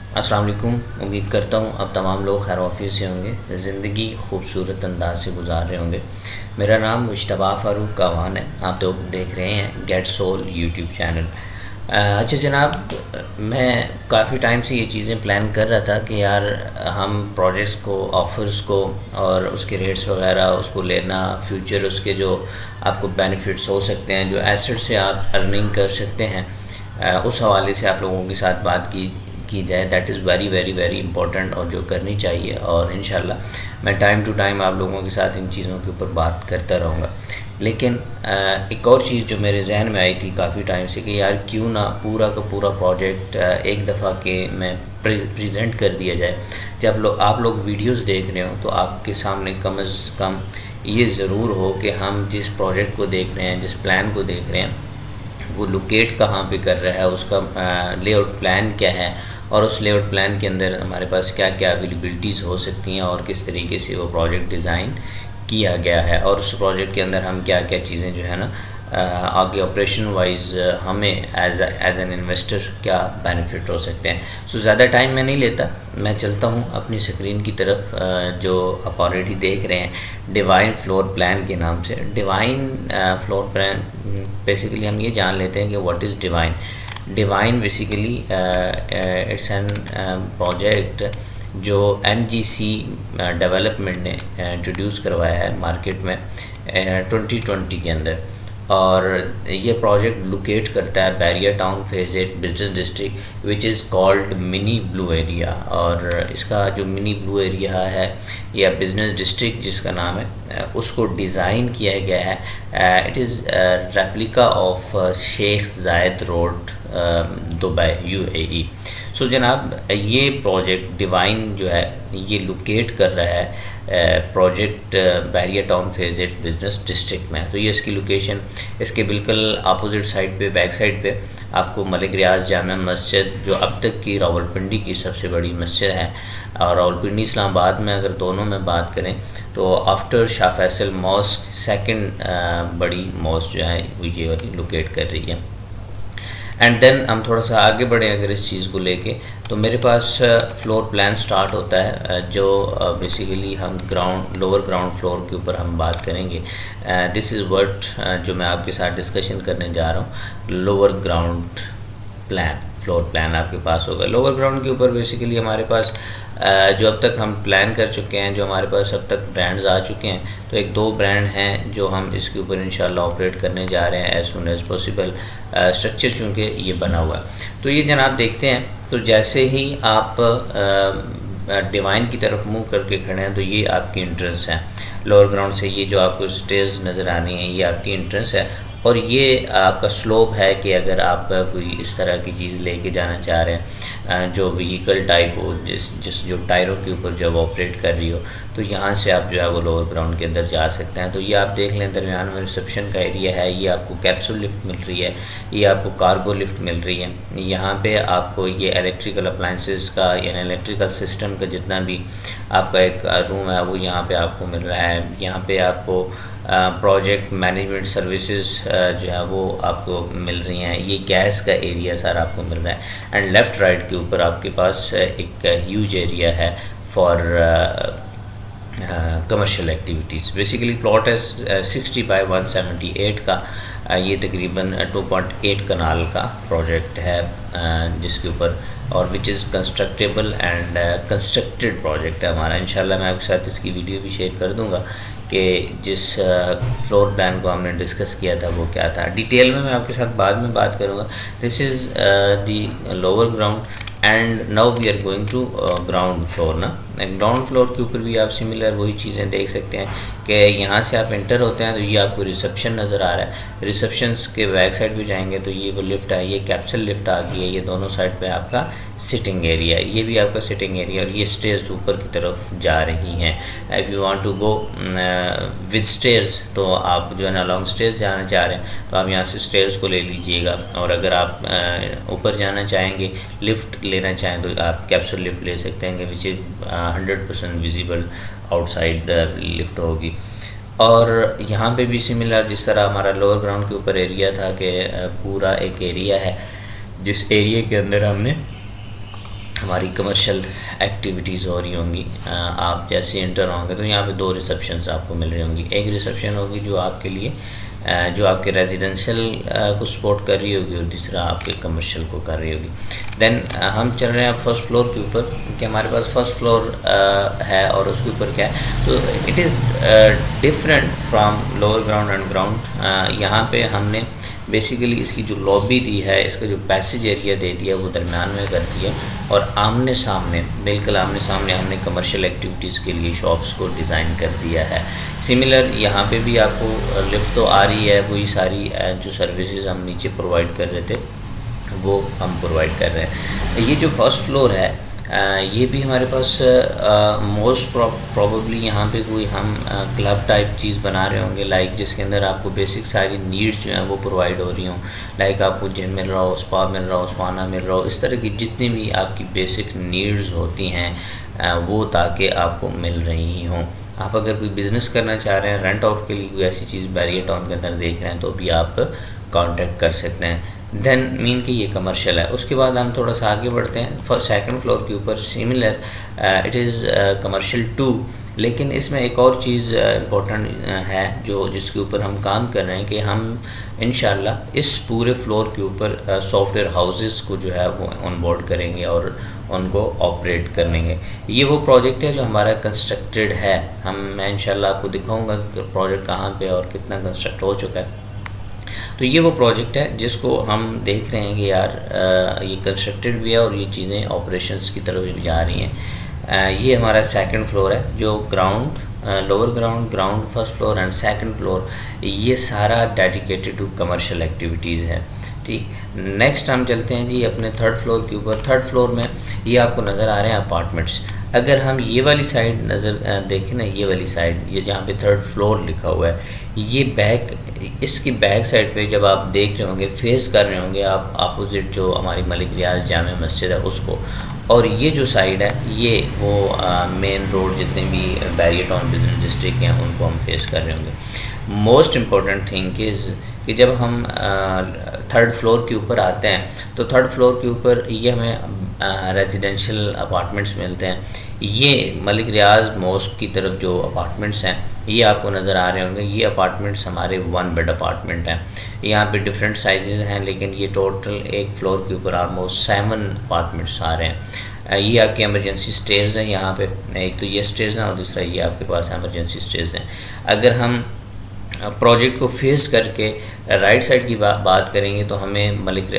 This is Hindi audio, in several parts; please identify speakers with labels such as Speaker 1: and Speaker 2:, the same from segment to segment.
Speaker 1: अस्सलाम वालेकुम। उम्मीद करता हूँ अब तमाम लोग खैर ऑफिस से होंगे, ज़िंदगी खूबसूरत अंदाज से गुजार रहे होंगे। मेरा नाम मुश्तबा फ़ारूक कावान है। आप लोग देख रहे हैं गेट सोल यूट्यूब चैनल। अच्छा जनाब, मैं काफ़ी टाइम से ये चीज़ें प्लान कर रहा था कि यार हम प्रोजेक्ट्स को, ऑफ़र्स को और उसके रेट्स वगैरह उसको लेना, फ्यूचर उसके जो आपको बेनिफिट्स हो सकते हैं, जो एसेट से आप अर्निंग कर सकते हैं, उस हवाले से आप लोगों के साथ बात की जाए। That is very very very important और जो करनी चाहिए। और इंशाल्लाह मैं टाइम टू टाइम आप लोगों के साथ इन चीज़ों के ऊपर बात करता रहूँगा। लेकिन एक और चीज़ जो मेरे जहन में आई थी काफ़ी टाइम से कि यार क्यों ना पूरा का पूरा प्रोजेक्ट एक दफ़ा के में प्रेजेंट कर दिया जाए। जब आप लोग वीडियोस देख रहे हो तो आपके सामने कम अज़ कम ये ज़रूर हो कि हम जिस प्रोजेक्ट को देख रहे हैं, जिस प्लान को देख रहे हैं, वो लोकेट कहाँ पे कर रहा है, उसका लेआउट प्लान क्या है और उस लेआउट प्लान के अंदर हमारे पास क्या क्या अवेलेबिलिटीज़ हो सकती हैं और किस तरीके से वो प्रोजेक्ट डिज़ाइन किया गया है, और उस प्रोजेक्ट के अंदर हम क्या क्या चीज़ें जो है ना आगे ऑपरेशन वाइज हमें एज एन इन्वेस्टर क्या बेनिफिट हो सकते हैं। सो ज़्यादा टाइम मैं नहीं लेता, मैं चलता हूँ अपनी स्क्रीन की तरफ। जो आप ऑलरेडी देख रहे हैं डिवाइन फ्लोर प्लान के नाम से। डिवाइन फ्लोर प्लान बेसिकली हम ये जान लेते हैं कि what is divine. Divine basically it's an project जो एमजीसी डेवलपमेंट ने इंट्रोड्यूस करवाया है मार्केट में 2020 के अंदर। और ये प्रोजेक्ट लोकेट करता है barrier town phase 8 business district which is called mini blue area. और इसका जो मिनी ब्लू एरिया है या बिजनेस डिस्ट्रिक्ट जिसका नाम है उसको डिज़ाइन किया गया है। It is replica of Sheikh Zayed road Dubai UAE। सो जनाब, ये प्रोजेक्ट डिवाइन जो है ये लोकेट कर रहा है project barrier town phase 8 business district में। तो ये इसकी लोकेशन, इसके बिल्कुल अपोजिट साइड पे, बैक साइड पे आपको मलिक रियाज जामा मस्जिद, जो अब तक की रावलपिंडी की सबसे बड़ी मस्जिद है, और रावलपिंडी इस्लामाबाद में अगर दोनों में बात करें तो after Shah Faisal mosque second बड़ी मॉस्क जो है वो ये वाली लोकेट कर रही है। एंड देन हम थोड़ा सा आगे बढ़ें अगर इस चीज़ को लेके, तो मेरे पास फ्लोर प्लान स्टार्ट होता है जो बेसिकली हम लोअर ग्राउंड फ्लोर के ऊपर हम बात करेंगे। दिस इज़ व्हाट जो मैं आपके साथ डिस्कशन करने जा रहा हूँ। Lower ground plan, floor plan आपके पास होगा। लोअर ग्राउंड के ऊपर बेसिकली हमारे पास जो अब तक हम प्लान कर चुके हैं, जो हमारे पास अब तक ब्रांड्स आ चुके हैं, तो एक दो ब्रांड हैं जो हम इसके ऊपर इंशाल्लाह ऑपरेट करने जा रहे हैं as soon as possible. Structure चूँकि ये बना हुआ है। तो ये जनाब देखते हैं, तो जैसे ही आप डिवाइन की तरफ मूव करके खड़े हैं तो ये आपकी एंट्रेंस है। लोअर ग्राउंड से ये जो आपको स्टेज नज़र आनी है ये आपकी एंट्रेंस है। और ये आपका स्लोप है कि अगर आप कोई इस तरह की चीज़ लेके जाना चाह रहे हैं जो व्हीकल टाइप हो, जिस जो टायरों के ऊपर जब ऑपरेट कर रही हो, तो यहाँ से आप जो है वो लोअर ग्राउंड के अंदर जा सकते हैं। तो ये आप देख लें दरमियान में रिसेप्शन का एरिया है, ये आपको कैप्सूल लिफ्ट मिल रही है, ये आपको कार्गो लिफ्ट मिल रही है। यहाँ पे आपको ये इलेक्ट्रिकल अप्लाइंसेस का यानी इलेक्ट्रिकल सिस्टम का जितना भी आपका एक रूम है वो यहाँ पे आपको मिल रहा है। यहाँ पे आपको प्रोजेक्ट मैनेजमेंट सर्विसेज जो है वो आपको मिल रही हैं। ये गैस का एरिया सारा आपको मिल रहा है। एंड लेफ़्ट राइट के ऊपर आपके पास एक ह्यूज एरिया है for commercial activities. Basically plot है 60 बाय 178 का। ये तकरीबन 2.8 कनाल का प्रोजेक्ट है जिसके ऊपर, और which is constructable and constructed project है हमारा। इंशाल्लाह मैं आपके साथ इसकी वीडियो भी शेयर कर दूंगा कि जिस फ्लोर प्लान को हमने डिस्कस किया था वो क्या था। डिटेल में मैं आपके साथ बाद में बात करूंगा। This is the lower ground and now we are going to ground floor ना। ग्राउंड फ्लोर के ऊपर भी आप सिमिलर वही चीज़ें देख सकते हैं कि यहाँ से आप एंटर होते हैं तो ये आपको रिसेप्शन नज़र आ रहा है। रिसेप्शन के बैक साइड भी जाएंगे तो ये वो लिफ्ट है, ये कैप्सूल लिफ्ट आ गई है। ये दोनों साइड पे आपका सिटिंग एरिया है, ये भी आपका सिटिंग एरिया, और ये स्टेयर्स ऊपर की तरफ जा रही हैं। If you want to go with stairs, तो आप जो है ना लॉन्ग स्टेयर्स जाना चाह रहे हैं तो आप यहाँ से स्टेयर्स को ले लीजिएगा। और अगर आप ऊपर जाना चाहेंगे, लिफ्ट लेना चाहें, तो आप कैप्सूल लिफ्ट ले सकते हैं which is 100% visible outside lift होगी। और यहाँ पे भी सिमिलर जिस तरह हमारा लोअर ग्राउंड के ऊपर एरिया था कि पूरा एक एरिया है जिस एरिया के अंदर हमने हमारी कमर्शियल एक्टिविटीज़ हो रही होंगी। आप जैसे इंटर होंगे तो यहाँ पे 2 रिसेप्शंस आपको मिल रही होंगी। एक रिसेप्शन होगी जो आपके लिए जो आपके रेजिडेंशियल को सपोर्ट कर रही होगी, और दूसरा आपके कमर्शियल को कर रही होगी। देन हम चल रहे हैं फर्स्ट फ्लोर के ऊपर कि हमारे पास फर्स्ट फ्लोर है और उसके ऊपर क्या है, तो it is different from lower ground and ground. यहाँ पे हमने बेसिकली इसकी जो लॉबी दी है, इसका जो पैसेज एरिया दे दिया वो दरमियान में कर दिया, और आमने सामने, बिल्कुल आमने सामने हमने कमर्शियल एक्टिविटीज़ के लिए शॉप्स को डिज़ाइन कर दिया है। सिमिलर यहाँ पे भी आपको लिफ्ट तो आ रही है, वही सारी जो सर्विसेज हम नीचे प्रोवाइड कर रहे थे वो हम प्रोवाइड कर रहे हैं। ये जो फर्स्ट फ्लोर है ये भी हमारे पास मोस्ट प्रॉबेबली यहाँ पे कोई हम क्लब टाइप चीज़ बना रहे होंगे, लाइक जिसके अंदर आपको बेसिक सारी नीड्स जो हैं वो प्रोवाइड हो रही हों, लाइक आपको जिम मिल रहा हो, स्पा मिल रहा हो, स्वाना मिल रहा हो, इस तरह की जितनी भी आपकी बेसिक नीड्स होती हैं वो ताकि आपको मिल रही हों। आप अगर कोई बिज़नेस करना चाह रहे हैं, रेंट आउट के लिए कोई ऐसी चीज़ बैरियर टाउन के अंदर देख रहे हैं तो भी आप कांटेक्ट कर सकते हैं। देन मीन कि ये कमर्शियल है। उसके बाद हम थोड़ा सा आगे बढ़ते हैं। सेकंड फ्लोर के ऊपर सिमिलर इट इज़ कमर्शियल 2, लेकिन इसमें एक और चीज़ इम्पोर्टेंट है जो जिसके ऊपर हम काम कर रहे हैं कि हम इंशाल्लाह इस पूरे फ्लोर के ऊपर सॉफ्टवेयर हाउसेस को जो है वो ऑन बोर्ड करेंगे और उनको ऑपरेट करेंगे। ये वो प्रोजेक्ट है जो हमारा कंस्ट्रक्टेड है। मैं इंशाल्लाह आपको दिखाऊंगा कि प्रोजेक्ट कहाँ पे और कितना कंस्ट्रक्ट हो चुका है। तो ये वो प्रोजेक्ट है जिसको हम देख रहे हैं कि यार ये कंस्ट्रक्टेड भी है और ये चीज़ें ऑपरेशंस की तरफ भी जा रही हैं। ये हमारा सेकंड फ्लोर है, जो ground, lower ground, ground first floor and second floor, ये सारा डेडिकेटेड टू कमर्शियल एक्टिविटीज़ है। ठीक, नेक्स्ट हम चलते हैं जी अपने थर्ड फ्लोर के ऊपर। थर्ड फ्लोर में ये आपको नज़र आ रहे हैं अपार्टमेंट्स। अगर हम ये वाली साइड नज़र देखें ना, ये वाली साइड, ये जहाँ पे थर्ड फ्लोर लिखा हुआ है, ये बैक, इसकी बैक साइड पे जब आप देख रहे होंगे, फेस कर रहे होंगे आप अपोजिट जो हमारी मलिक रियाज जामे मस्जिद है उसको, और ये जो साइड है ये वो मेन रोड जितने भी बैरियर टाउन बिजनेस डिस्ट्रिक्ट हैं उनको हम फेस कर रहे होंगे। मोस्ट इम्पॉर्टेंट थिंग इज़ कि जब हम थर्ड फ्लोर के ऊपर आते हैं तो थर्ड फ्लोर के ऊपर ये हमें रेजिडेंशियल अपार्टमेंट्स मिलते हैं। ये मलिक रियाज मॉस्क की तरफ जो अपार्टमेंट्स हैं ये आपको नज़र आ रहे होंगे। ये अपार्टमेंट्स हमारे 1 बेड अपार्टमेंट हैं। यहाँ पे डिफरेंट साइजेज़ हैं, लेकिन ये टोटल एक फ्लोर के ऊपर ऑलमोस्ट 7 अपार्टमेंट्स आ रहे हैं। ये आपके एमरजेंसी स्टेयर्स हैं। यहाँ पे एक तो ये स्टेयर्स हैं और दूसरा ये आपके पास एमरजेंसी स्टेयर्स हैं। अगर हम प्रोजेक्ट को फेस करके राइट साइड की बात करेंगे तो हमें मलिक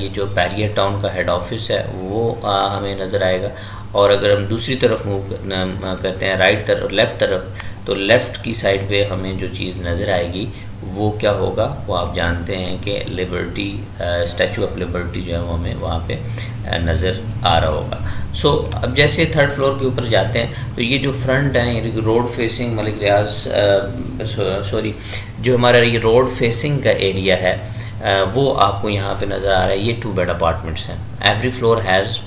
Speaker 1: ये जो बैरियर टाउन का हेड ऑफिस है वो हमें नज़र आएगा, और अगर हम दूसरी तरफ मूव करते हैं राइट तरफ, लेफ़्ट तरफ, तो लेफ़्ट की साइड पे हमें जो चीज़ नज़र आएगी वो क्या होगा, वो आप जानते हैं कि लिबर्टी, स्टैचू ऑफ लिबर्टी जो है वो हमें वहाँ पे नज़र आ रहा होगा। सो अब जैसे थर्ड फ्लोर के ऊपर जाते हैं तो ये जो फ्रंट है, ये रोड फेसिंग मलिक रियाज, सॉरी, जो हमारा ये रोड फेसिंग का एरिया है वो आपको यहाँ पे नज़र आ रहा है। ये 2 बेड अपार्टमेंट्स हैं। Every floor has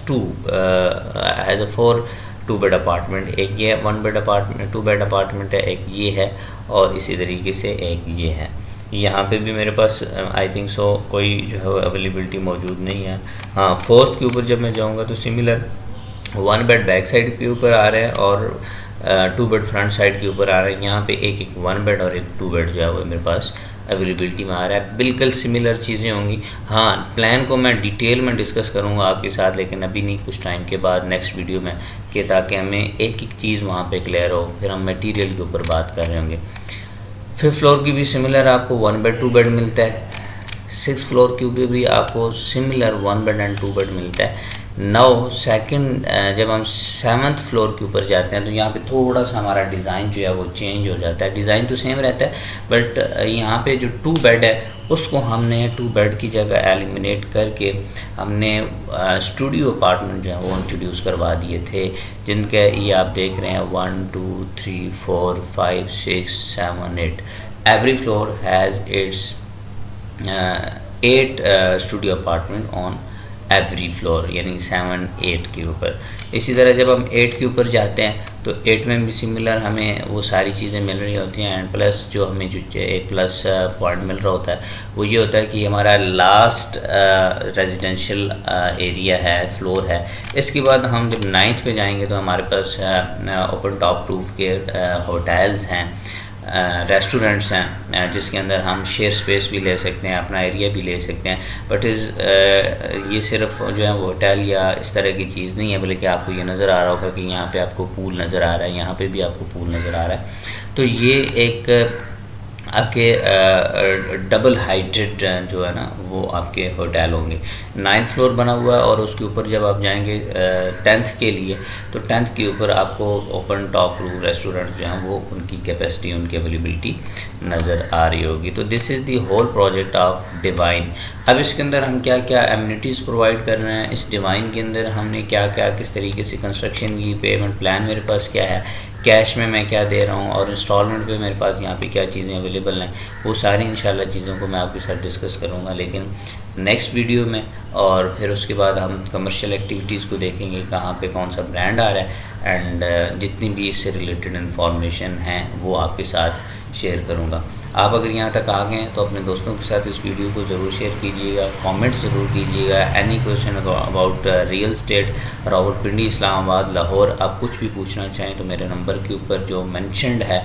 Speaker 1: 4 2 bed apartment. एक ये 1 बेड अपार्टमेंट, 2 बेड अपार्टमेंट है, एक ये है, और इसी तरीके से एक ये है। यहाँ पे भी मेरे पास आई थिंक सो कोई जो है अवेलेबिलिटी मौजूद नहीं है। हाँ, फोर्थ के ऊपर जब मैं जाऊँगा तो सिमिलर 1 बेड बैक साइड के ऊपर आ रहे हैं और 2 बेड फ्रंट साइड के ऊपर आ रहे हैं। यहाँ पे एक 1 बेड और एक 2 बेड जो है वो मेरे पास अवेलेबिलिटी में आ रहा है। बिल्कुल सिमिलर चीज़ें होंगी। हाँ, प्लान को मैं डिटेल में डिस्कस करूँगा आपके साथ, लेकिन अभी नहीं, कुछ टाइम के बाद नेक्स्ट वीडियो में, कि ताकि हमें एक चीज़ वहाँ पे क्लियर हो। फिर हम मटेरियल के ऊपर बात कर रहे होंगे। 5th फ्लोर की भी सिमिलर आपको 1 बेड 2 बेड मिलता है। 6th फ्लोर की भी आपको सिमिलर 1 बेड एंड 2 बेड मिलता है। नाउ सेकंड, जब हम 7th फ्लोर के ऊपर जाते हैं तो यहाँ पे थोड़ा सा हमारा डिज़ाइन जो है वो चेंज हो जाता है। डिज़ाइन तो सेम रहता है, बट यहाँ पे जो 2 बेड है उसको हमने 2 बेड की जगह एलिमिनेट करके हमने स्टूडियो अपार्टमेंट जो है वो इंट्रोड्यूस करवा दिए थे, जिनके ये आप देख रहे हैं 1 2 3 4 5 6 7 8। Every floor has its 8 studio apartment on every floor, यानी 7 8 के ऊपर। इसी तरह जब हम 8 के ऊपर जाते हैं तो 8 में भी सिमिलर हमें वो सारी चीज़ें मिल रही होती हैं। एंड प्लस जो हमें जो एक प्लस पॉइंट मिल रहा होता है वो ये होता है कि हमारा लास्ट रेजिडेंशियल एरिया है, फ्लोर है। इसके बाद हम जब 9th पे जाएंगे तो हमारे पास ओपन टॉप रूफ के होटल्स हैं, रेस्टोरेंट्स हैं, जिसके अंदर हम शेयर स्पेस भी ले सकते हैं, अपना एरिया भी ले सकते हैं। बट ये सिर्फ जो है वो होटल या इस तरह की चीज़ नहीं है, बल्कि आपको ये नज़र आ रहा होगा कि यहाँ पे आपको पूल नज़र आ रहा है, यहाँ पे भी आपको पूल नज़र आ रहा है। तो ये एक आपके डबल हाइटेड जो है ना वो आपके होटल होंगे। 9th फ्लोर बना हुआ है और उसके ऊपर जब आप जाएंगे 10th के लिए, तो 10th के ऊपर आपको ओपन टॉप रूफ रेस्टोरेंट जो हैं वो उनकी कैपेसिटी, उनकी अवेलेबिलिटी नज़र आ रही होगी। तो this is the whole project of divine. अब इसके अंदर हम क्या क्या एमिनिटीज़ प्रोवाइड कर रहे हैं, इस डिवाइन के अंदर हमने क्या क्या किस तरीके से कंस्ट्रक्शन की, पेमेंट प्लान मेरे पास क्या है, कैश में मैं क्या दे रहा हूँ और इंस्टॉलमेंट पे मेरे पास यहाँ पे क्या चीज़ें अवेलेबल हैं, वो सारी इंशाल्लाह चीज़ों को मैं आपके साथ डिस्कस करूँगा, लेकिन नेक्स्ट वीडियो में। और फिर उसके बाद हम कमर्शियल एक्टिविटीज़ को देखेंगे, कहाँ पे कौन सा ब्रांड आ रहा है, एंड जितनी भी इससे रिलेटेड इन्फॉर्मेशन हैं वो आपके साथ शेयर करूँगा। आप अगर यहाँ तक आ गए हैं तो अपने दोस्तों के साथ इस वीडियो को ज़रूर शेयर कीजिएगा, कमेंट ज़रूर कीजिएगा। Any question about real estate, Rawalpindi, Islamabad, Lahore, आप कुछ भी पूछना चाहें तो मेरे नंबर के ऊपर जो मेंशन्ड है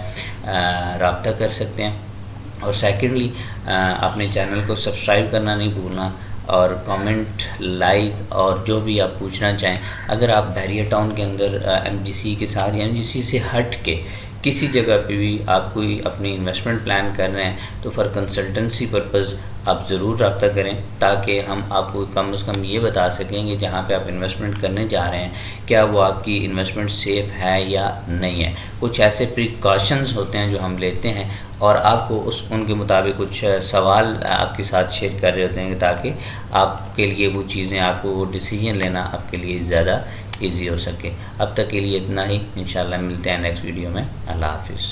Speaker 1: रब्ता कर सकते हैं। और सेकेंडली अपने चैनल को सब्सक्राइब करना नहीं भूलना, और कमेंट, लाइक और जो भी आप पूछना चाहें। अगर आप बहरिया टाउन के अंदर MGC के साथ या MGC से हट के किसी जगह पे भी आप कोई अपनी इन्वेस्टमेंट प्लान कर रहे हैं तो फॉर कंसल्टेंसी पर्पज़ आप ज़रूर रब्ता करें, ताकि हम आपको कम से कम ये बता सकें कि जहाँ पे आप इन्वेस्टमेंट करने जा रहे हैं क्या वो आपकी इन्वेस्टमेंट सेफ़ है या नहीं है। कुछ ऐसे प्रिकॉशंस होते हैं जो हम लेते हैं और आपको उनके मुताबिक कुछ सवाल आपके साथ शेयर कर रहे होते हैं, ताकि आपके लिए वो चीज़ें, आपको वो डिसीजन लेना आपके लिए ज़्यादा ईजी हो सके। अब तक के लिए इतना ही, इंशाल्लाह मिलते हैं नेक्स्ट वीडियो में। अल्लाह हाफिज़।